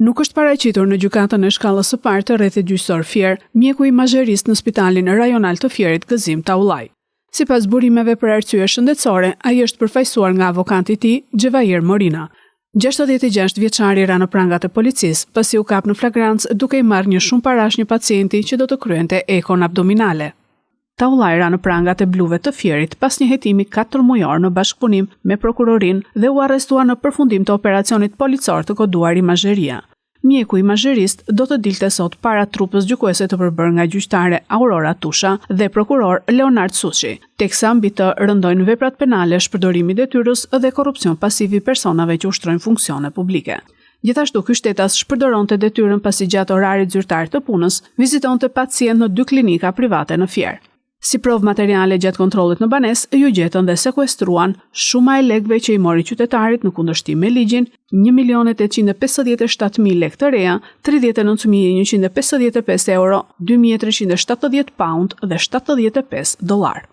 Nuk është paraqitur në gjykatën e shkallës së parë të rrethit gjyqësor Fier, mjeku i mazherist në Spitalin Rajonal të Fierit Gëzim Taullaj. Sipas burimeve për arsye shëndetësore, ai është përfaqësuar nga avokati i tij, Xhevair Morina. 66 vjeçari ra në prangat e policisë, pasi u kap në flagrancë duke i marrë një shumë parash një pacienti që do të kryente ekon abdominale. Taullaj ra në prangat e bluve të Fierit pas një hetimi 4 mujor në bashkëpunim me prokurorin dhe u arrestua në përfundim të operacionit policor të koduar Imazheria. Mjeku i mazherist do të dilte sot para trupës gjykuese të përbërë nga gjyqtare Aurora Tusha dhe prokuror Leonard Suçi, teksa mbi të rëndojnë veprat penale, shpërdorimi detyrës dhe korrupsion pasiv i personave që ushtrojnë funksione publike. Gjithashtu ky shtetas shpërdoronte detyrën pasi gjatë orarit zyrtar të punës vizitonte pacient në 2 klinika private në Fier. Si provë materiale gjatë kontrollit në banesë, ju gjetën dhe sekuestruan shuma e lekëve që i mori qytetarit në kundërshtim me ligjin, 1.857.000 lekë të reja, 39.155 euro, 2.370 pound dhe $75.